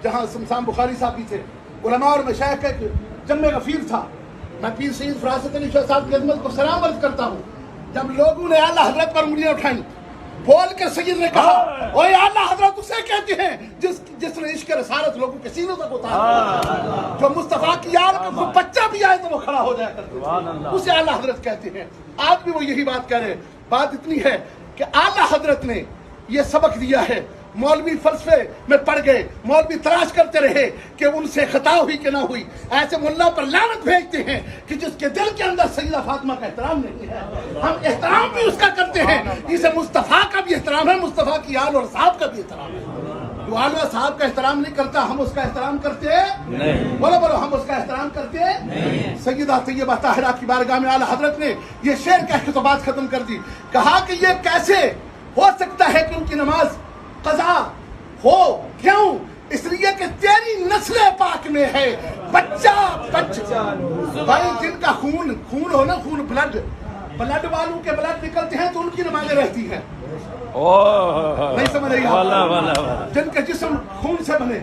جہاں سمسام بخاری صاحب بھی تھے، علماء اور مشائخ کا ایک جمع غفیر تھا. میں پیر سید فراست علی شاہ صاحب کی عظمت کو سلام عرض کرتا ہوں. جب لوگوں نے اعلیٰ حضرت پر انگلیاں اٹھائیں، بول کر سید نے کہا اوے اعلیٰ حضرت اسے کہتے ہیں جس نے عشق رسالت لوگوں کے سینوں تک اتارا، جو مصطفیٰ کی یاد کا کوئی بچہ بھی آئے تو وہ کھڑا ہو جایا کرتے تھے، اسے اعلیٰ حضرت کہتے ہیں. آج بھی وہ یہی بات کہہ رہے. بات اتنی ہے کہ اعلیٰ حضرت نے یہ سبق دیا ہے. مولوی فلسفے میں پڑ گئے، مولوی تلاش کرتے رہے کہ ان سے خطا ہوئی کہ نہ ہوئی. ایسے ملا پر لعنت بھیجتے ہیں کہ جس کے دل کے اندر سیدہ فاطمہ کا احترام نہیں ہے. ہم احترام بھی اس کا کرتے ہیں جسے مصطفیٰ کا بھی احترام ہے، مصطفیٰ کی آل اور صحاب کا بھی احترام ہے. جو آل اور صحاب کا احترام نہیں کرتا ہم اس کا احترام کرتے نہیں. بولو بولو، ہم اس کا احترام کرتے نہیں. سیدہ طیبہ طاہرہ کی بارگاہ میں اعلیٰ حضرت نے یہ شعر کہہ کے تو بات ختم کر دی. کہا کہ یہ کیسے ہو سکتا ہے کہ ان کی نماز قضا ہو؟ کیوں؟ اس لیے کہ تیری نسل پاک میں ہے بچہ بھائی جن کا خون ہو نا، خون بلڈ والوں کے بلڈ نکلتے ہیں تو ان کی نمازیں رہتی ہیں. نہیں سمجھ رہی آپ؟ جن کے جسم خون سے بنے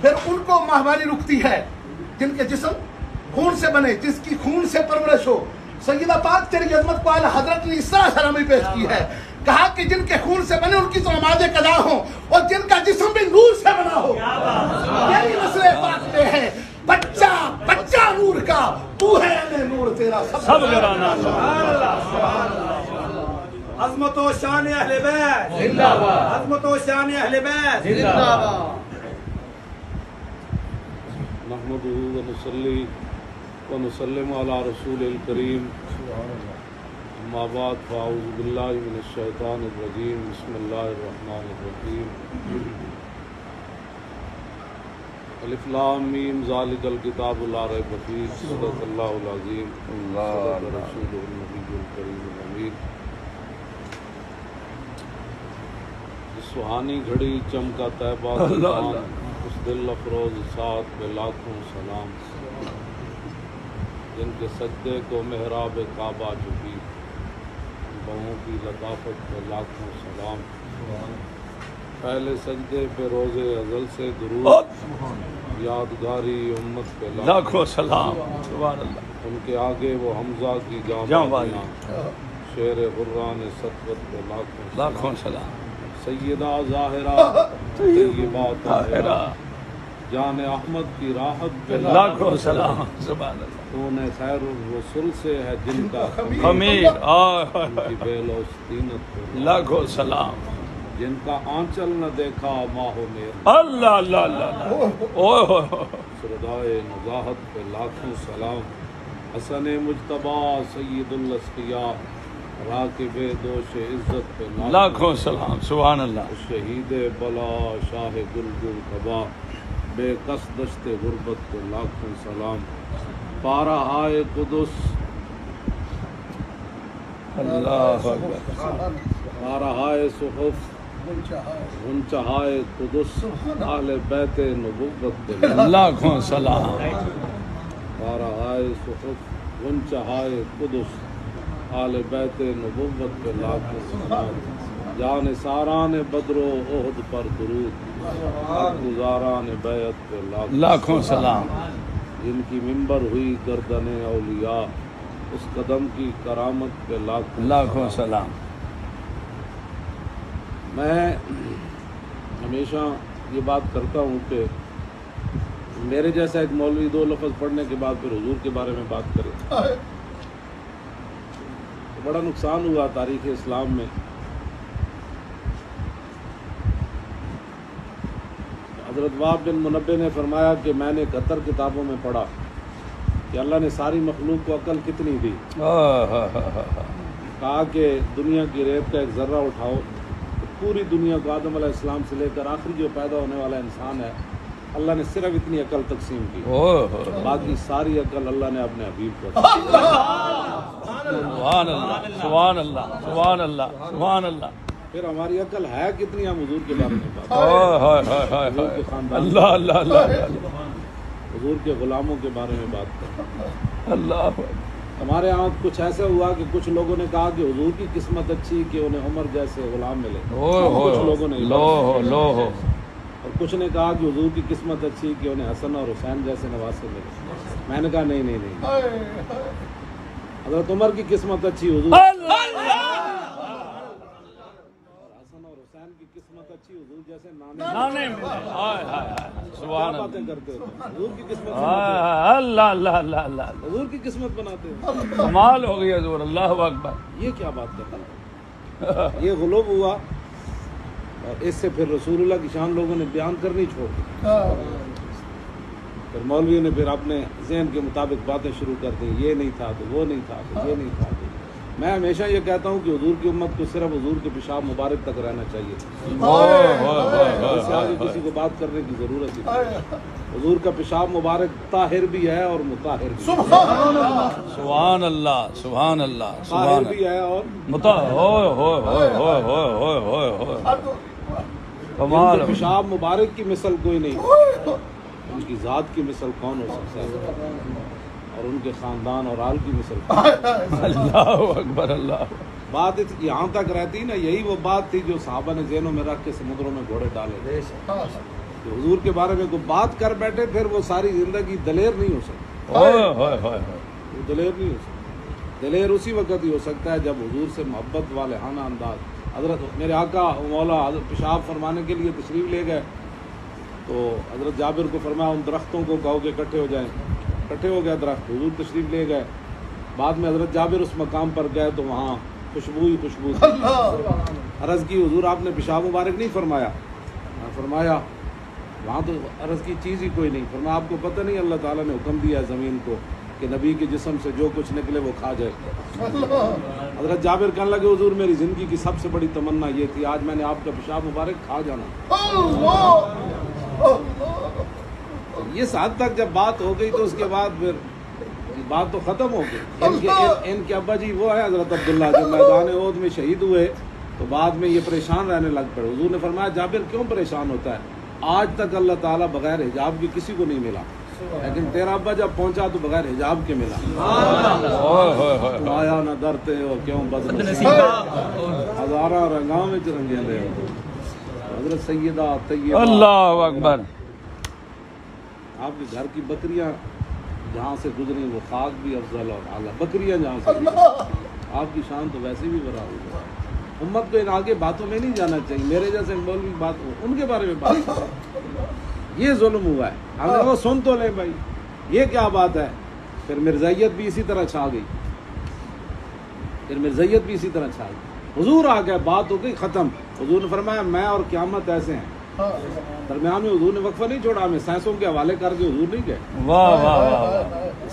پھر ان کو ماہواری رکتی ہے. جن کے جسم خون سے بنے، جس کی خون سے پرورش ہو. سیدہ پاک تیری عظمت کو اعلیٰ حضرت نے اس طرح سلامی پیش کی ہے. کہا کہ جن کے خون سے بنے ان کی تو نمازیں قضا ہوں، اور جن کا جسم بھی نور سے بنا ہو. تیری نسل پاک میں ہے بچہ نور کا، تو ہے اہل نور، تیرا سب گرانا. عظمت و شان اہل بیت زندہ باد، عظمت و شان اہل بیت زندہ باد. نحمدہ ونصلی ونسلم علی رسول الکریم. اما بعد فاعوذ باللہ من الشیطان الرجیم. بسم اللہ الرحمن الرحیم. الف لام میم ذالک الکتاب لا ریب فیہ. صدق اللہ العظیم، صدق رسول النبی الکریم الامین. سہانی گھڑی چمکا طیبہ سلطان، اس دل افروز ساتھ پہ لاکھوں سلام. جن کے سجدے کو محراب کعبہ جھکی، بہوں کی لطافت پہ لاکھوں سلام. پہلے سجدے پہ روز ازل سے درود، یادگاری امت پہ لاکھوں سلام. ان کے آگے وہ حمزہ کی جاں شیر غران سطوت پہ لاکھوں سلام. سیدہ ظاہرہ طیبہ طاہرہ، جان احمد کی راحت پہ لاکھوں سلام. سبحان اللہ. تو نے خیر الرسل سے ہے جن کا خمیر، ان کی بے لوث طینت پہ لاکھوں سلام. جن کا آنچل نہ دیکھا ماہ و میر، اللہ اللہ اللہ، سردائے نزاہت پہ لاکھوں سلام. حسن مجتبیٰ سید الاسقیاء، راکب دوش عزت پہ لاکھوں سلام. سبحان اللہ. شہید بلا شاہ گل قبا، بے کس دشت غربت پہ لاکھوں سلام. پارہ آئے قدس، اللہ اکبر، پارہ آئے صحف غنچہائے قدس، اہل بیت نبوت پہ لاکھوں سلام. پارہ آئے صحف غنچہائے قدس، اہل بیت نبوت پہ لاکھوں سلام. جان ساران بدر و احد پر درود، گزاران بیعت پہ لاکھوں سلام. جن کی منبر ہوئی گردن اولیاء، اس قدم کی کرامت پہ لاکھوں سلام. میں ہمیشہ یہ بات کرتا ہوں کہ میرے جیسا ایک مولوی دو لفظ پڑھنے کے بعد پھر حضور کے بارے میں بات کرے تو بڑا نقصان ہوا تاریخ اسلام میں. حضرت وہب بن منبہ نے فرمایا کہ میں نے 71 کتابوں میں پڑھا کہ اللہ نے ساری مخلوق کو عقل کتنی دی. کہا کہ دنیا کی ریت کا ایک ذرہ اٹھاؤ تو پوری دنیا کو آدم علیہ السلام سے لے کر آخری جو پیدا ہونے والا انسان ہے، اللہ نے صرف اتنی عقل تقسیم کی، باقی ساری عقل اللہ نے اپنے حبیب کو. سبحان اللہ سبحان اللہ سبحان اللہ سبحان اللہ. پھر ہماری عقل ہے کتنی، ہم حضور کے بارے میں بات کریں، اللہ اللہ اللہ، حضور کے غلاموں کے بارے میں بات کریں. اللہ ہمارے ہاں کچھ ایسا ہوا کہ کچھ لوگوں نے کہا کہ حضور کی قسمت اچھی کہ انہیں عمر جیسے غلام ملے. کچھ لوگوں نے اور کچھ نے کہا کہ حضور کی قسمت اچھی کہ انہیں حسن اور حسین جیسے نواسے ملے. میں نے کہا نہیں, حضرت عمر کی قسمت اچھی, حضور حسن اور حسین کی قسمت اچھی, حضور جیسے نانے سبحان باتیں کرتے ہو, حضور کی قسمت اللہ اللہ اللہ اللہ, حضور کی قسمت بناتے ہو. کمال ہو گئی حضور, اللہ اکبر. یہ کیا بات کرتا ہے؟ یہ غلوب ہوا, اور اس سے پھر رسول اللہ کی شان لوگوں نے بیان کرنی چھوڑ دی. پھر مولویوں نے پھر اپنے ذہن کے مطابق باتیں شروع کر دی, یہ نہیں تھا تو وہ نہیں تھا تو یہ نہیں تھا. میں ہمیشہ یہ کہتا ہوں کہ حضور کی امت کو صرف حضور کے پیشاب مبارک تک رہنا چاہیے, اس سے آگے کسی کو بات کرنے کی ضرورت نہیں. حضور کا پیشاب مبارک طاہر بھی ہے اور مطہر بھی ہے. سبحان اللہ, سبحان اللہ, طاہر سبحان بھی ہے اور کمال. پیشاب مبارک کی مثل کوئی نہیں, ان کی ذات کی مثل کون ہو سکتا ہے, اور ان کے خاندان اور آل کی مثل. اللہ اکبر, اللہ. بات یہاں تک رہتی نا, یہی وہ بات تھی جو صحابہ نے ذہنوں میں رکھ کے سمندروں میں گھوڑے ڈالے. کہ حضور کے بارے میں کوئی بات کر بیٹھے پھر وہ ساری زندگی دلیر نہیں ہو سکتی. وہ دلیر نہیں ہو سکتا. دلیر اسی وقت ہی ہو سکتا ہے جب حضور سے محبت والے ہانہ انداز. حضرت میرے آقا مولا حضرت پیشاب فرمانے کے لیے تشریف لے گئے تو حضرت جابر کو فرمایا ان درختوں کو کہو کہ اکٹھے ہو جائیں. اکٹھے ہو گئے درخت, حضور تشریف لے گئے. بعد میں حضرت جابر اس مقام پر گئے تو وہاں خوشبو ہی خوشبو تھی. عرض کی حضور آپ نے پیشاب مبارک نہیں فرمایا؟ فرمایا. وہاں تو عرض کی چیز ہی کوئی نہیں. فرمایا آپ کو پتہ نہیں اللہ تعالیٰ نے حکم دیا ہے زمین کو کہ نبی کے جسم سے جو کچھ نکلے وہ کھا جائے. حضرت جابر کہنے لگے حضور میری زندگی کی سب سے بڑی تمنا یہ تھی, آج میں نے آپ کا پیشاب مبارک کھا جانا. یہ حد تک جب بات ہو گئی تو اس کے بعد پھر بات تو ختم ہو گئی. ان کے ابا جی وہ ہے حضرت عبداللہ جو میدان احد میں شہید ہوئے تو بعد میں یہ پریشان رہنے لگ پڑے. حضور نے فرمایا جابر کیوں پریشان ہوتا ہے, آج تک اللہ تعالیٰ بغیر حجاب کے کسی کو نہیں ملا, لیکن تیرا ابا جب پہنچا تو بغیر حجاب کے ملا. آیا نہ ڈرتے ہو کیوں ہزارہ رنگاں میں رنگے لے. حضرت سیدہ طیبہ اللہ اکبر. آپ کے گھر کی بکریاں جہاں سے گزری وہ خاک بھی افضل اور اعلیٰ. بکریاں جہاں سے آپ کی شان تو ویسے بھی بڑا ہوئی. امت کو ان آگے باتوں میں نہیں جانا چاہیے. میرے جیسے مولوی بات ہو ان کے بارے میں بات کرو. یہ ظلم ہوا ہے. ہم وہ سن تو لیں بھائی, یہ کیا بات ہے. پھر مرزائیت بھی اسی طرح چھا گئی. حضور آ گئے, بات ہو گئی ختم. حضور نے فرمایا میں اور قیامت ایسے ہیں. درمیان میں حضور نے وقفہ نہیں چھوڑا, ہمیں سائنسوں کے حوالے کر کے حضور نہیں گئے.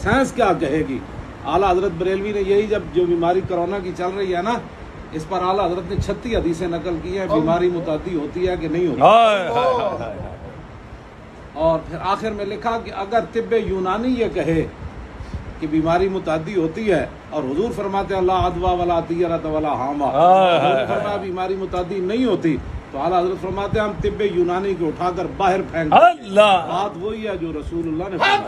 سائنس کیا کہے گی. اعلیٰ حضرت بریلوی نے یہی جب جو بیماری کرونا کی چل رہی ہے نا, اس پر اعلیٰ حضرت نے 36 حدیثیں نقل کی ہیں, بیماری متعدی ہوتی ہے کہ نہیں ہوتی. اور پھر آخر میں لکھا کہ اگر طب یونانی یہ کہے کہ بیماری متعدی ہوتی ہے اور حضور فرماتے اللہ ادوا ولا طیرۃ ولا حاما, فرمایا بیماری متعدی نہیں ہوتی, تو اعلیٰ حضرت فرماتے ہیں ہم طب یونانی کو اٹھا کر باہر پھینک دیں. بات وہی ہے جو رسول اللہ نے فرمایا.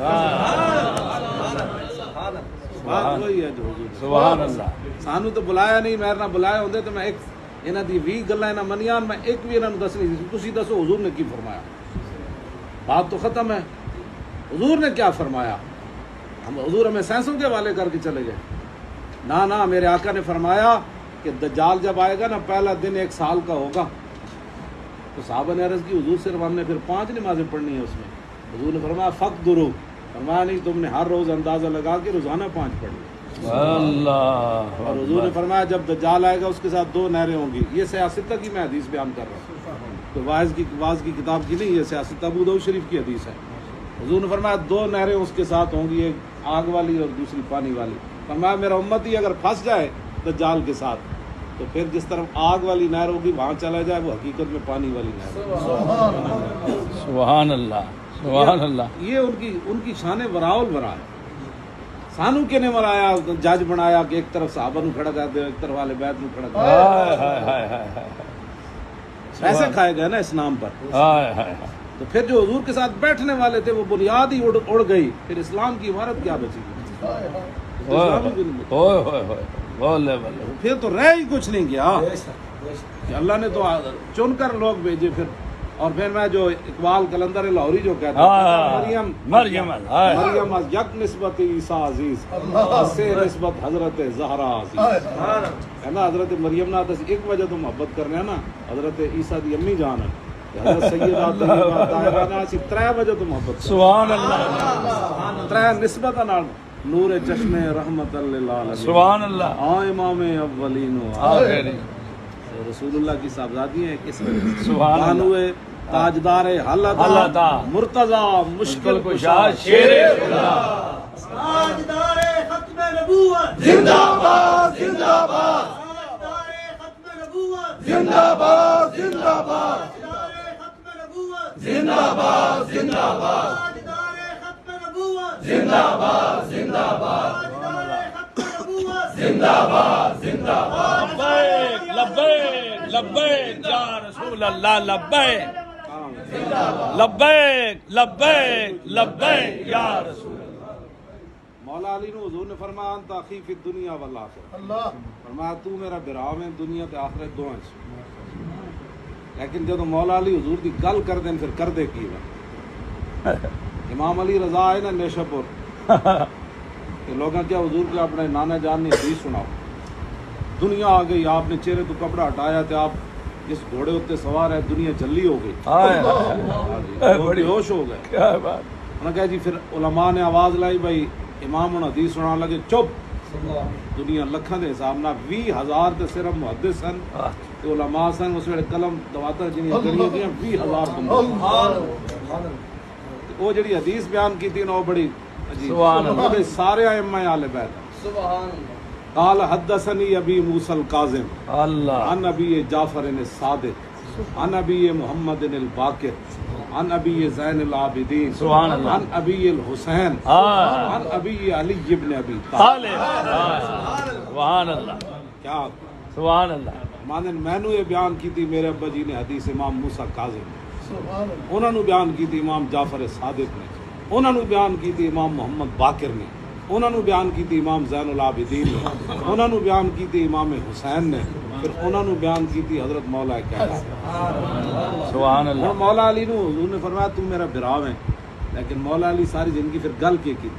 بات وہی ہے جو حضور. سبحان اللہ. سانو تو بلایا نہیں, میرے نہ بلایا ہوندے تو میں ایک انہاں دی 20 گلاں نہ منیاں, میں ایک بھی انہاں نوں دسنی سی. تسی دسو حضور نے کی فرمایا. بات تو ختم ہے. حضور نے کیا فرمایا. ہم حضور ہمیں سائنسوں کے حوالے کر کے چلے گئے. نہ میرے آقا نے فرمایا کہ دجال جب آئے گا نا پہلا دن 1 سال کا ہوگا. تو صحابہ نے عرض کی حضور صرف ہم نے پھر 5 نمازیں پڑھنی ہیں اس میں. حضور نے فرمایا فقدروا, فرمایا نہیں تم نے ہر روز اندازہ لگا کے روزانہ 5 پڑھ لی. اللہ. اور حضور نے فرمایا جب دجال آئے گا اس کے ساتھ 2 نہریں ہوں گی. یہ سیاست کی میں حدیث بیان کر رہا ہوں, تو واعظ کی کتاب کی نہیں, یہ سیاست ابو داؤد شریف کی حدیث ہے. حضور نے فرمایا 2 نہریں اس کے ساتھ ہوں گی, ایک آگ والی اور دوسری پانی والی. فرمایا میرا امتی اگر پھنس جائے دجال کے ساتھ تو پھر جس طرف آگ والی نہر ہوگی وہاں چلا جائے, وہ حقیقت میں پانی والی نہر. سبحان اللہ, سبحان اللہ. یہ ان کی شان وراء الورا ہے. سانو کے نے مرایا جج بنایا کہ ایک طرف صحابہ نو کھڑا کر دے, ایک طرف والے بیت نو کھڑا کر دے. ایسے کھائے گئے نا اس نام پر. تو پھر جو حضور کے ساتھ بیٹھنے والے تھے وہ بنیاد ہی اڑ گئی. پھر اسلام کی عمارت کیا بچی گئی. پھر تو رہ ہی کچھ نہیں گیا. کہ اللہ نے تو چن کر لوگ بھیجے, پھر اور پھر میں جو اقبال کلندر لاہوری جو کہتا ہاں، مریم مریم، ہاں۔ مریم از یک نسبت عیسیٰ عزیز سے نسبت حضرت زہرا عزیز ہے نا. حضرت مریم نہ تو ایک وجہ تو محبت کرنے ہیں نا, حضرت عیسیٰ دی امی جان ہے, حضرت سیدہ طیبہ طاہرہ نہ اسی ترے وجہ تو محبت سبحان اللہ ترے نسبت نال نور چشم رحمت للعالمین سبحان اللہ امام اولین و آخرین رسول اللہ کی صاحبزادی ہیں. کس وجہ سے سبحان اللہ بانوے تاجدار اللہ حلتا تا مرتضی مشکل کشا کشا شیر خدا تاجدار ختم نبوت زندہ باد زندہ باد تاجدار ختم نبوت زندہ باد زندہ باد تاجدار ختم نبوت زندہ باد زندہ باد تاجدار ختم نبوت زندہ باد زندہ باد تاجدار ختم نبوت زندہ باد زندہ باد لبیک لبیک لبیک یا رسول اللہ لبیک لبیک لبیک لبیک یا رسول مولا علی نو حضور نے فرمایا انت اخی فی الدنیا والآخرہ, اللہ فرمایا تو میرا برا میں دنیا تے آخرت دو ہیں. لیکن جب مولا علی حضور دی گل کر دیں پھر کر دے کی وا امام علی رضا ہے نا نیشا پور کہ لوگاں کیا حضور کے اپنے نانا جان نے حدیث سناؤ, دنیا آ گئی, آپ نے چہرے تو کپڑا ہٹایا تھے, آپ جس گھوڑے اتنے سوار ہے دنیا جلی ہو گئی, بڑی ہوش ہو گئے. کیا بات انہوں نے کہا جی پھر علماء نے آواز لائی بھائی امام انہوں حدیث سنا لگے چپ, دنیا لکھاں دے حساب نہ 20,000 تے صرف محدث سن تے علماء سن اس ویلے قلم دواتا جنیاں کریاں دیاں 20,000 بندے. وہ جڑی حدیث بیان کی تھی نا وہ بڑی عجیب, سبحان اللہ. وہ سارے ائمہ اہل بیت قال حدثني ابی موسیٰ الکاظم اللہ عن ابی جعفر الصادق عن ابی محمد الباقر عن ابی زین العابدین سبحان اللہ. عن ابی الحسین ہاں عن ابی علی ابن ابی طالب. سبحان اللہ کیا سبحان اللہ مانن مینو یہ بیان کی تھی میرے ابا جی نے حدیث امام موسیٰ کاظم نے, سبحان اللہ انہوں نے بیان کی تھی امام جعفر صادق نے, انہوں نے بیان کی تھی امام محمد باقر نے, انہوں نے بیان کی تھی امام زین العابدین نے, انہوں نے بیان کی تھی امام حسین نے, پھر انہوں نے بیان کی تھی حضرت مولا کائنات. سبحان اللہ اور مولا علی نو حضور نے فرمایا تو میرا براو ہے, لیکن مولا علی ساری زندگی پھر گل کی تھی,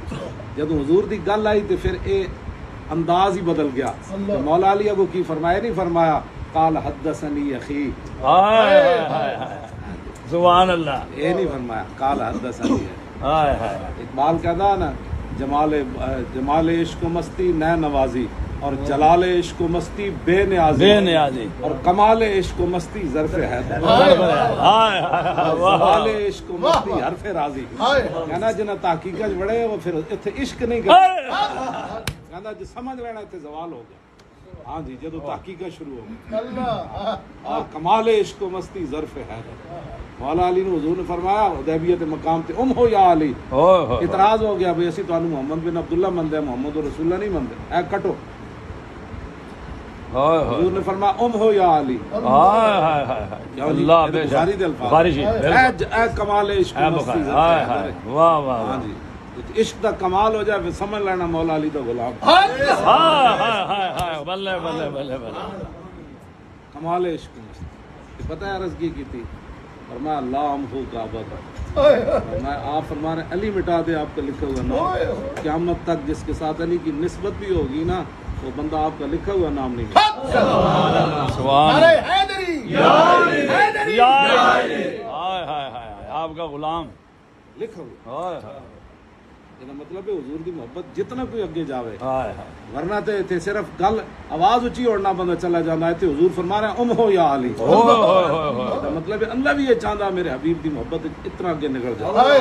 جب حضور دی گل آئی تو پھر اے انداز ہی بدل گیا. تو مولا علی ابو کی فرمایا نہیں فرمایا قال حدثنی اخی, ہائے ہائے ہائے سبحان اللہ یہ نہیں فرمایا قال حدثنی. ہائے ہائے اقبال کہتا ہے نا جمال عشق و مستی نئے نوازی اور جلال عشق و مستی بے نیازی بے نیازی اور کمال عشق و مستی ظرف حیدر ہائے ہائے کمال عشق و مستی حرف راضی. کہنا جنہیں تحقیقت بڑے وہ پھر اتنے عشق نہیں کرتے, کہنا جو سمجھ لینا اتنے زوال ہو گیا. ہاں جی جدو تحقیقت شروع ہو گئی اللہ اور کمال عشق و مستی ظرف حیدر. مولا علی نے حضور نے فرمایا حدیبیت مقام تے ہو یا علی, اعتراض ہو گیا بھئی اسی تانوں محمد بن عبداللہ مندے محمد رسول اللہ نہیں مندے, اے کٹو. حضور نے فرمایا ہو یا علی, اللہ بے بخاری دے الفاظ, بخاری شریف اے کمال عشق و مستی ظرف حیدر. واہ واہ ہاں جی عشق دا کمال ہو جائے پھر سمجھ لینا مولا علی دا غلام. بلے بلے بلے بلے کمال عشق و مستی. پتہ ہے عرض کی تھی فرمایا لام ہو کعبہ کا, میں آپ فرما رہے علی مٹا دے آپ کا لکھا ہوا نام, قیامت تک جس کے ساتھ علی کی نسبت بھی ہوگی نا وہ بندہ آپ کا لکھا ہوا نام نہیں سبحان ارے حیدری حیدری آپ کا غلام لکھا ہوا. یہ مطلب ہے حضور دی محبت جتنا کوئی اگے جاوے, ورنہ تے صرف گل آواز اچھی اڑنا بندہ چلا جانا ہے. تے حضور فرما رہے ہیں ہو یا علی, مطلب ہے اللہ بھی یہ چاہتا میرے حبیب دی محبت اتنا اگے نکل جائے.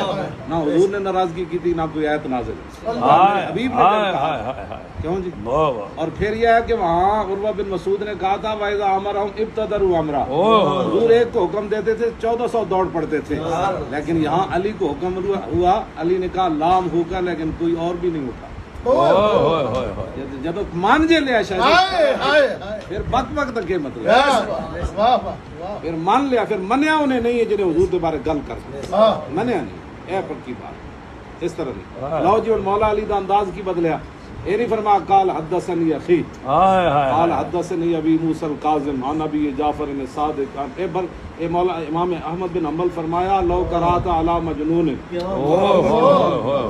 نہ حضور نے ناراضگی کی تھی نہ کوئی آیت نازل, حبیب نے کہا کیوں جی. اور پھر یہ ہے کہ وہاں عروہ بن مسعود نے کہا تھا وَإِذَا أَمَرَهُمْ ابْتَدَرُوا أَمْرًا, حضور ایک کو حکم دیتے تھے 1400 دوڑ پڑتے تھے, لیکن یہاں علی کو حکم ہوا, علی نے کہا لام ہو کا, لیکن کوئی اور بھی نہیں اٹھا. جب مان جے لیا شاید پھر وقت تک مطلب پھر مان لیا, پھر منیا انہیں نہیں ہے جنہیں حضور کے بارے گل کر منیا نہیں, اے پکی بات اس طرح نہیں. لو جی مولا علی دا انداز کی بدلیا, یہ نہیں فرمایا قال حدثنی اخی، ہائے ہائے قال حدثنی ابی موسی الکاظم عن ابی جعفر صادق اے مولا امام احمد بن حنبل فرمایا لو قرات علی مجنون،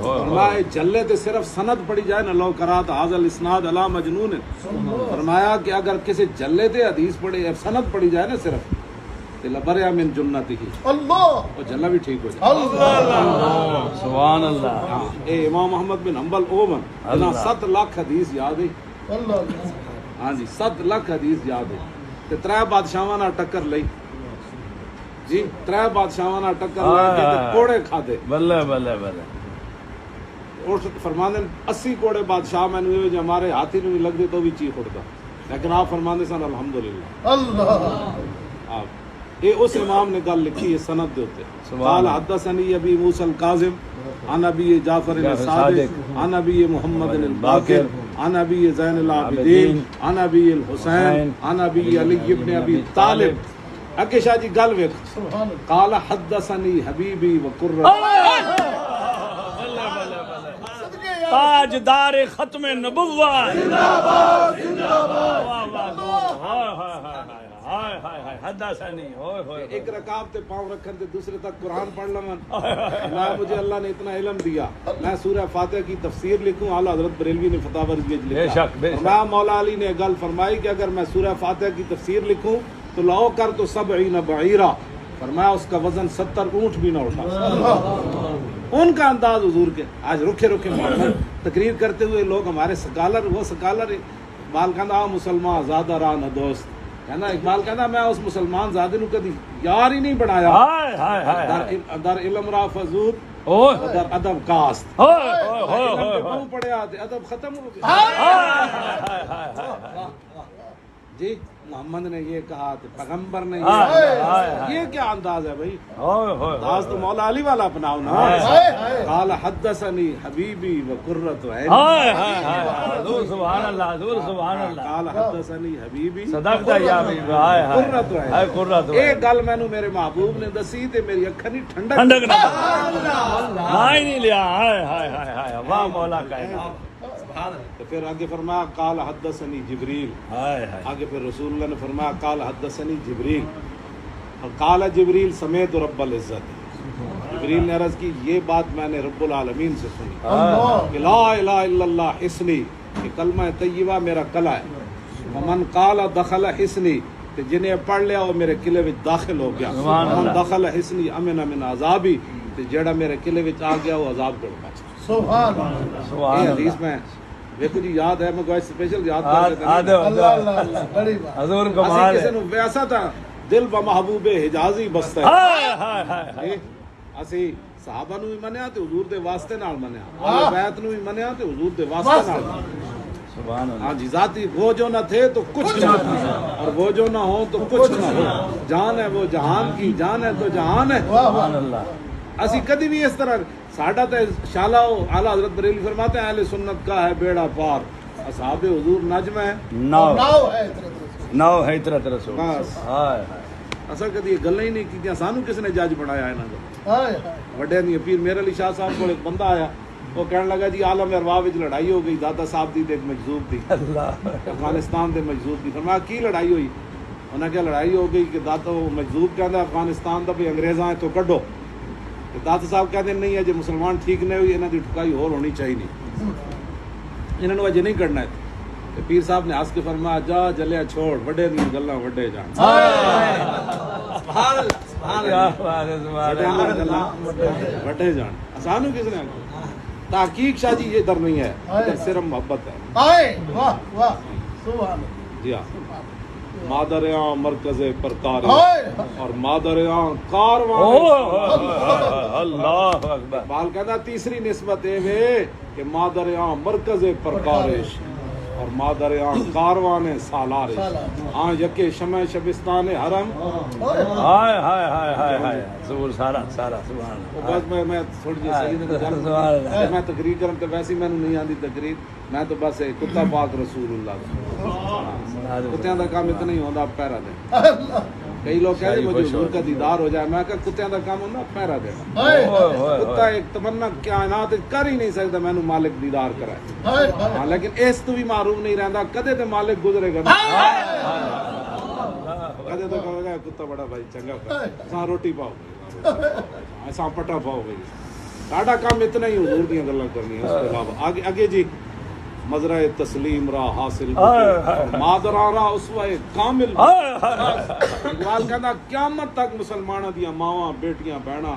فرمایا جلے تے صرف سند پڑھی جائے نا، لو قرات ھذا الاسناد علی مجنون، فرمایا کہ اگر کسی جلے تے حدیث پڑھی سند پڑھی جائے نا صرف تے لبریا من جنتی ہی، اللہ وہ جلا بھی ٹھیک ہو جائے۔ سبحان اللہ۔ ہاں، اے امام احمد بن حنبل اومن جنا 7 لاکھ حدیث یاد ہے، اللہ ہاں جی 7 لاکھ حدیث یاد ہے، تے 3 بادشاہاں نال ٹکر لئی جی، 3 بادشاہاں نال ٹکر لے کے تے کوڑے کھادے، بلے بلے بلے، اور فرماندے 80 کوڑے بادشاہ مینوں اے جو ہمارے ہاتھی نوں نہیں لگدے تو بھی چیخ اٹھدا، لیکن آپ فرماندے سن الحمدللہ۔ اللہ آپ یہ اس امام نے گل لکھی ہے سند دے اوتے، قال حدثنی ابی موسی الکاظم عن ابی جعفر الصادق عن ابی محمد الباقر عن ابی زین العابدین عن ابی الحسین عن ابی علی ابن ابی طالب۔ اگے شاہ جی گل ویکھ، سبحان اللہ، قال حدثنی حبیبی وقرۃ، تاجدار ختم نبوت، زندہ باد زندہ باد، ہائے ہائے ہائے حدثنی، ہوئے ہوئے، ایک رکعت تے پاؤں رکھن تے دوسرے تک قرآن پڑھ لوں، میں مجھے اللہ نے اتنا علم دیا، میں سورہ فاتحہ کی تفسیر لکھوں، اعلیٰ حضرت بریلوی نے فتح ورزی بے لکھا، شک، بے شک۔ میں مولا علی نے گل فرمائی کہ اگر میں سورہ فاتحہ کی تفسیر لکھوں تو لاؤ کر تو 70 بعیرہ، فرمایا اس کا وزن 70 اونٹ بھی نہ اٹھا۔ ان کا انداز حضور کے، آج رکھے رکھے محمد تقریر کرتے ہوئے لوگ ہمارے سکالر، وہ سکالر اقبال کہنا مسلمان زیادہ راہ نہ دوست، کہنا اقبال کہنا میں اس مسلمان زادے نو کدی یار ہی نہیں بنایا، ہائے ہائے ہائے، در علم را فضود اوہ در ادب کاست، ہوئے ہوئے ہوئے علم ہوئے، پہ پاؤں پڑیا تے ادب ختم ہو گیا۔ جی محمد نے یہ کہا تو پیغمبر نے یہ کیا انداز ہے بھائی؟ انداز تو مولا علی والا اپناؤ نا۔ قال حدثنی حبیبی وقرۃ عینی، حضور سبحان اللہ، حضور سبحان اللہ، قال حدثنی حبیبی صدقت یا حبیبی، ہائے ہائے ہائے قرۃ عین، ایک گل مینوں میرے محبوب نے دسی تے میری اکھاں نہیں ٹھنڈک ٹھنڈک نہ مائی نہیں لیا، ہائے ہائے ہائے ہائے، واہ مولا کائنات، تو پھر آگے فرمایا قال حدثنی جبریل، ہائے ہائے، آگے پھر رسول اللہ نے فرمایا قال حدثنی جبریل، اور قال جبریل سمیت رب العزت، جبریل نے عرض کی یہ بات میں نے رب العالمین سے سنی کہ لا الہ الا اللہ حصنی، کہ کلمہ طیبہ میرا قلعہ ہے، ومن قال دخل حصنی، کہ جنہیں پڑھ لیا وہ میرے قلعے وچ داخل ہو گیا، ومن دخل حصنی امن من عذابی، کہ جڑا میرے قلعے وچ آ گیا وہ عذاب ڈر بچ۔ سبحان اللہ، سبحان یہ اللہ، حدیث میں دیکھو جی یاد ہے، میں کوئی اسپیشل یاد کر اللہ اللہ اللہ، بڑی بات، حضور کمال کسی ہے، نو ویسا تھا دل با محبوب حجازی بستا ہے، ہائے ہائے ہائے، اسی صحابہ نو بھی منیا تے حضور دے واسطے نال منیا، اہل بیت نو بھی منیا تے حضور دے واسطے نال منیا۔ سبحان اللہ، ہاں جی، ذاتی وہ جو نہ تھے تو کچھ نہ تھا، اور وہ جو نہ ہو تو کچھ نہ ہو، جان ہے وہ جہان کی، جان ہے تو جہان ہے۔ سبحان اللہ، اسی کدی بھی اس طرح ساڈا تے شالا اعلیٰ حضرت بریلوی فرماتے ہیں اہل سنت کا ہے بیڑا پار، اصحاب حضور نجم ہے نو ناؤ ہے اتنے نو ہے طرح رسول، بس۔ ہائے ہائے، اصل کدی یہ گلاں ہی نہیں کیتیاں، سانو کس نے جج بنایا انہاں دا؟ ہائے ہائے، وڈے نہیں پیر میر علی شاہ صاحب کو ایک بندہ آیا، وہ کہنے لگا جی عالم ارواح وچ لڑائی ہو گئی، دادا صاحب دی تے ایک مجذوب دی، اللہ، افغانستان دے مجذوب دی، فرمایا کی لڑائی ہوئی؟ انہاں کہا لڑائی ہو گئی کہ دادا وہ مجذوب کہندا افغانستان دا بھی انگریزاں تو کڈو، دادا صاحب کہتے ہیں نہیں اجے مسلمان ٹھیک نہیں ہوئی، انہاں دی ٹھکائی ہور ہونی چاہیے نہیں، انہاں نوں اجے نہیں کرنا ہے۔ تے پیر صاحب نے ہنس کے فرمایا جا جلیا چھوڑ، وڈے دی گلاں وڈے جان، سبحان اللہ، سبحان کیا اللہ، بات ہے، سبحان وڈے اللہ، دی گلاں وڈے جان، سانو کس نے آکھیا؟ تحقیق شاہ جی یہ در نہیں ہے، ادھر صرف محبت ہے۔ ہائے واہ واہ، سبحان اللہ، جی ہاں، مادریاں مرکز پرکار ہائے اور مادریاں کاروان، اللہ اکبر، بال کہتا تیسری نسبت اے وے کہ مادریاں مرکز پرکارش اور مادریاں کاروان سالارش، ہاں یکے شمع شبستان حرم، ہائے ہائے ہائے ہائے ہائے، سبحان سارا سارا سبحان وہ اللہ، بس میں تھوڑی جی صحیح نے سبحان اللہ، میں تقریر کروں تو ویسی میں نہیں آتی تقریر، میں تو بس کتا پاک رسول اللہ دا، کتیاں دا کام اتنا ہی ہوندا پہرا دے، کئی لوگ کہتے ہیں مجھے حضور کا دیدار ہو جائے، میں کہا کتیاں دا کام ہونا پہرا دینا، کتا ایک تمنا کائنات کر ہی نہیں سکتا مینوں مالک دیدار کرائے، ہاں لیکن اس تو بھی معروف نہیں رہندا، کدے تے مالک گزرے گا کدے تو کہے گا کتا بڑا بھائی چنگا اساں روٹی پاؤ اساں پٹا پاؤ بھائی، ساڈا کام اتنا ہی حضور دیاں گلاں کرنی ہے، اس کے علاوہ آگے جی مزرع تسلیم را حاصل مادرا را اسوہ کامل، اقبال کہندا قیامت تک مسلماناں دیاں ماواں بیٹیاں بہناں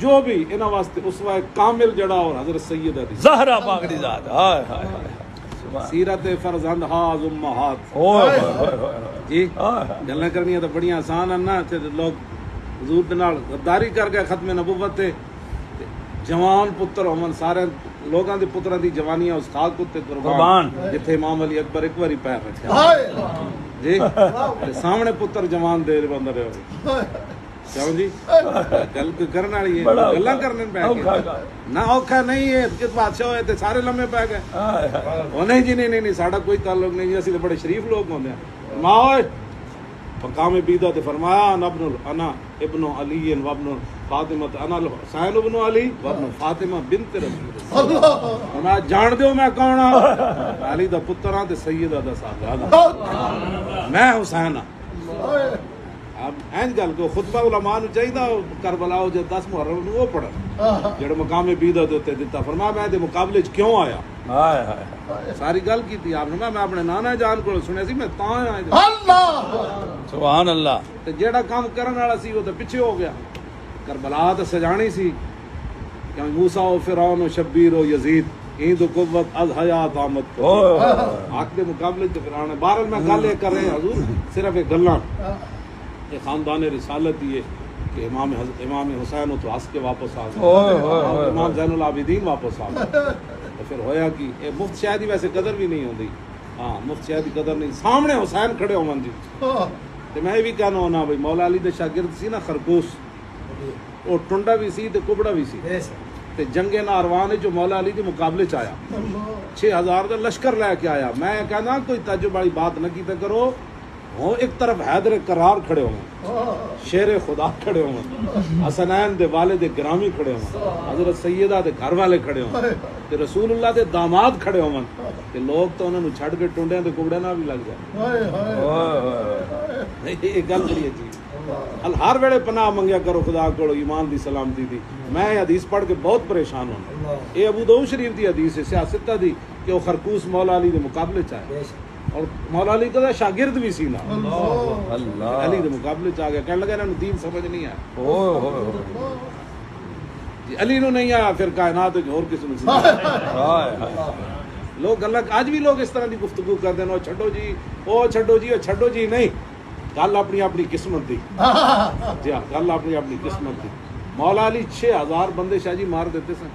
جو بھی انہاں واسطے اسوہ کامل جڑا اور حضرت سیدہ دی زہرا پاک دی ذات، ہائے ہائے ہائے، سیرت فرزند ہاز امہات، جی گلاں کرنیاں تو بڑیاں آسان ہیں نا، تے لوگ حضور دے نال غداری کر گئے ختم نبوت تے جوان پتر ہون سارے لوگاں دے پتراں دی جوانیاں اس خاک تے قربان، جتھے امام علی اکبر ایک واری پیر رکھیا جی تے سامنے پتر جوان دے بندے رہے کیوں جی گل کرن والی ہے، گلاں کرنے پے گئے نہ اوکھا نہیں ہے کہ بادشاہ ہوئے تے سارے لمے پے گئے، او نہیں جی نہیں ساڈا کوئی تعلق نہیں جی، اسی تے بڑے شریف لوگ ہوندے ہیں، ماں اوئے مقام بیدہ تے فرمایا انا ابن علی و ابن فاطمہ، انا حسین ابن علی و ابن فاطمہ بنت رسول اللہ، میں جان دیو میں کون ہاں، علی دا پتر ہاں تے سیدہ دا صاحب میں حسین ہاں۔ اب اینج گل کو خطبہ علماء نو چاہیدا کربلا او جے 10 محرم نو او پڑھن جڑا مقام بیدہ دے تے دتا، فرمایا میں دے مقابلے وچ کیوں آیا، ہائے ہائے ساری گل کیتی آپ نے، میں اپنے نانا جان کو سنیا سی میں تاں آیا اللہ سبحان اللہ، تے جیڑا کام کرن والا سی وہ تے پیچھے ہو گیا، کربلا تے سجانی سی کہ موسیٰ و فرعون و شبیر و یزید ایند و قوت از حیات آمد کو حق دے مقابلے تے فرعون، بہرحال میں گل یہ کر رہے ہیں حضور صرف ایک گلاں یہ خاندان رسالت یہ کہ امام حسین تو ہنس کے واپس آ گئے، امام زین العابدین واپس آ گئے، تو پھر ہویا کہ مفت شاید ویسے قدر بھی نہیں ہوندی، ہاں مفت شاید قدر نہیں، سامنے حسین کھڑے ہون جی، تو میں بھی کہنا ہونا بھائی مولا علی دے شاگرد سی نا خرگوش، وہ ٹنڈا بھی سی تے کبڑا بھی سی، تے جنگ ناروان جو مولا علی دے مقابلے چ آیا 6000 دا لشکر لے کے آیا، میں کہنا کوئی تعجب والی بات نہ کیتے کرو، ہوں ایک طرف حیدر کرار کھڑے ہوں، شیر خدا کھڑے ہوں، حسنین دے والد گرامی کھڑے ہوں، حضرت سیدہ دے گھر والے کھڑے ہوں، تے رسول اللہ دے داماد کھڑے ہوں، تے لوگ تو انہوں نے چھڑ کے ٹنڈیاں تے کبڑے نہ بھی لگ جائے، یہ گل بڑی عجیب، ہر ویلے پناہ منگیا کرو خدا کو ایمان دی سلامتی دی، میں یہ حدیث پڑھ کے بہت پریشان ہوں، یہ ابو داؤد شریف دی حدیث ہے سیاستہ دی کہ وہ خرگوش مولا علی دے مقابلے چاہے، اور مولا علی کا شاگرد بھی سی نا، علی دے مقابلے چ آ گیا، کہنے لگا انہوں دین سمجھ نہیں آیا، جی علی نو نہیں آیا پھر کائنات اور کسی نے سمجھا، لوگ اللہ آج بھی لوگ اس طرح دی گفتگو کرتے ہیں، چھڈو جی او چھڈو جی او چھڈو جی، نہیں گل اپنی اپنی قسمت دی، جی ہاں گل اپنی اپنی قسمت دی، مولا علی 6000 بندے شاہ جی مار دیتے سن،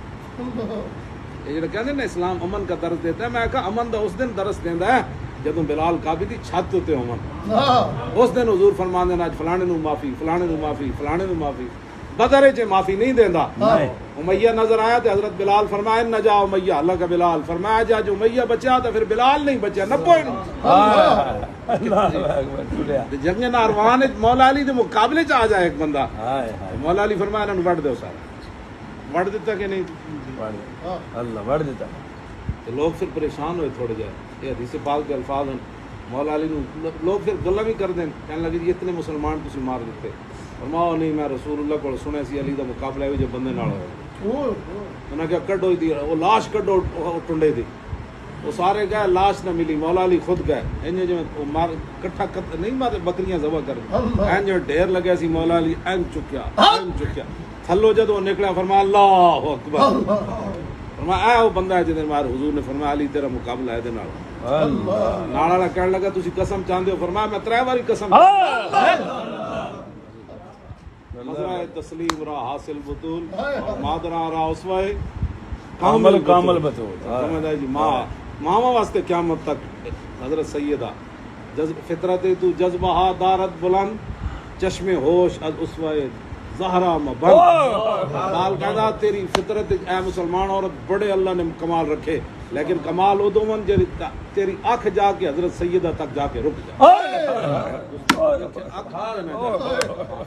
یہ جڑا کہندے نا اسلام امن کا درس دیتا ہے، میں کہا امن دا اس دن درس دیندا ہے جدوں بلال کعبے دی چھت تے ہون، اس دن حضور فرماندے ہیں اج فلانے نو معافی فلانے نو معافی فلانے نو معافی، بدر وچ معافی نہیں دیندا، امیہ نظر آیا تے حضرت بلال فرمایا نجا امیہ، اللہ کا بلال فرمایا جا جو امیہ بچا تو پھر بلال نہیں بچا، نہ پوائنٹ جنگ ناروان مولا علی دے مقابلے چ آ جائے ایک بندہ، مولا علی فرمایا انہاں نوں وڈ دیو، سارا وڈ دیتا کہ نہیں، اللہ وڈ دیتا، لوگ پھر پریشان ہوئے تھوڑے جائے، یہ حدیث پاک کے الفاظ ہیں، مولا علی نو لوگ پھر گلاں بھی کر دیں، کہنے لگے جی اتنے مسلمان تسی مار دیتے، فرماؤ نہیں میں رسول اللہ کو سنیا سی علی دا مقابلہ ہے جو بندے نال ہوئے، انہاں کہا کڈو دی وہ لاش کڈو ٹنڈے دی، وہ سارے گئے لاش نہ ملی، مولا علی خود گئے، انج جو مار کٹھا نہیں مارے بکریاں ذبح کر، انج ڈھیر لگیا سی، مولا علی انج چکیا تھلو جدوں نکلا فرمایا اللہ اکبر، فرمایا اے وہ بندہ ہے جدے مار، حضور نے فرمایا علی تیرا مقابلہ ہے دے نال، نال والا کہنے لگا تسی قسم چاہندے ہو، فرمایا میں 3 باری قسم، مزرع تسلیم را حاصل بطول مادرا را اسوہ کامل بطول، سمجھا جی ماما واسطے قیامت تک حضرت سیدہ فطرت تو جذبہ دارت بلند چشم ہوش از اسوہ زہرا مبن بال کہنا تیری فطرت اے مسلمان عورت بڑے اللہ نے کمال رکھے لیکن کمال ادو من تیری اکھ جا کے حضرت سیدہ تک جا کے رک جائے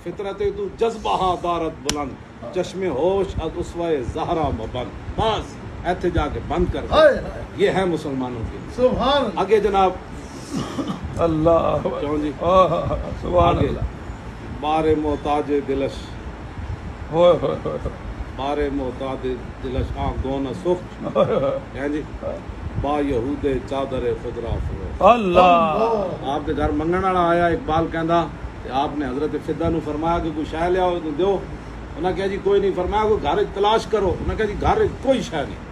فطرت تو جذبہ دارت بلند چشم ہوش از اسوہ زہرا مبن بس ایتھے جا کے بند کر دے یہ ہے مسلمانوں کی سبحان اللہ آگے جناب اللہ کیوں جی سبحان آگے اللہ بار محتاج دلش ہوئے ہوئے ہوئے بار محتاج دلش آنکھ گونا سخت ہیں جی با یہود چادر خدرا فرو اللہ آپ کے گھر منگن والا آیا اقبال کہندا کہ آپ نے حضرت فدہ نو فرمایا کہ کوئی شے لے آؤ تو دیو انہاں کہا جی کوئی نہیں فرمایا کوئی گھر تلاش کرو انہاں کہا جی گھر کوئی شے نہیں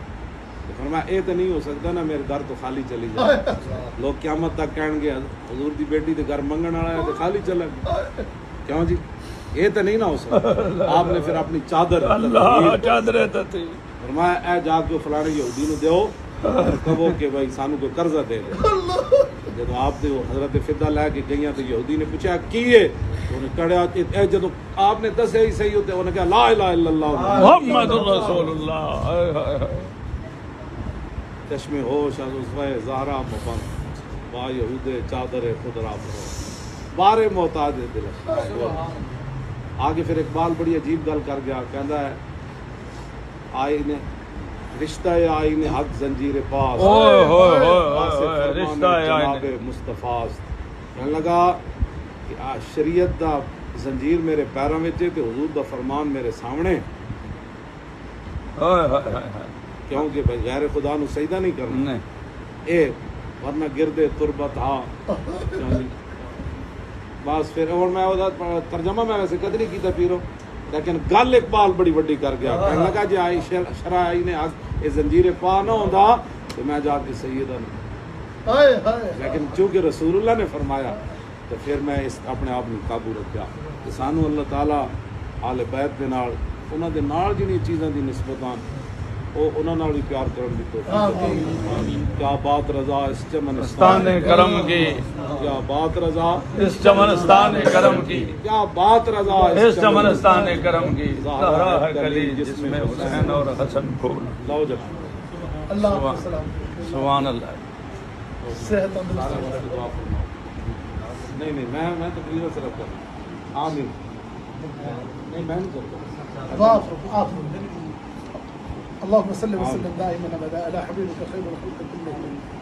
تو فرمایا اے تو نہیں ہو سکتا نا میرے گھر تو خالی چلی جائے لوگ قیامت تک کہیں گے حضور دی بیٹی تے گھر منگن والا ہے تے خالی چلا گیا کیوں جی یہ تو نہیں نہ ہو سکتا آپ نے پھر اپنی چادر اللہ چادریں تو تھی فرمایا اے جا کے فلانے یہودی نو دیو کہو کہ بھائی سانو کوئی قرضہ دے دے جب آپ نے حضرت فدہ لے کے گئیاں تو یہودی نے پوچھا کی ہے انہیں کڑیا جب آپ نے دس ہی صحیح ہوتے انہیں کہا لا الہ الا اللہ محمد رسول اللہ چشم ہوش از اسوہ زہرا مبن با یہود چادر خدرا فرو بار محتاج دلش آگے پھر اقبال بڑی عجیب گل کر گیا کہندا ہے آئین رشتہ آئین حق زنجیر پاس اوئے ہوئے پاس ہوئے فرمان رشتہ جناب آئین مصطفیٰ کہنے لگا کہ شریعت دا زنجیر میرے پیراں وچ تے حضور دا فرمان میرے سامنے ہوئے ہوئے ہوئے کیونکہ غیر خدا نو سجدہ نہیں کرنا نہیں اے ورنہ گردے تربت ہا بس پھر اور میں ترجمہ میں ویسے کد نہیں کیتا پیرو لیکن گل اقبال بڑی وڈی کر گیا کہنے لگا جی آئی شرع آئین حق یہ زنجیر پا نہ ہوندا تو میں جا کے سیدہ لیکن چونکہ رسول اللہ نے فرمایا تو پھر میں اس اپنے آپ میں قابو رکھا کہ سانو اللہ تعالیٰ آل بیت دے نال انہاں دے نال جنی چیزاں دی نسبتاں او انہاں نال بھی پیار کرن دی توفیق کیا بات رضا اس چمنستان کرم کی کیا بات رضا اس چمنستان کرم کی کیا بات رضا اس چمنستان کرم کی زہرا ہے کلی جس میں حسین اور حسن پھول لو جب اللہ کا سلام سبحان اللہ صحت تندرستی نہیں نہیں میں تقریر صرف کر آمین نہیں میں نہیں کرتا دعا اللهم صل وسلم دائما ابدا على حبيبك خير الخلق كلهم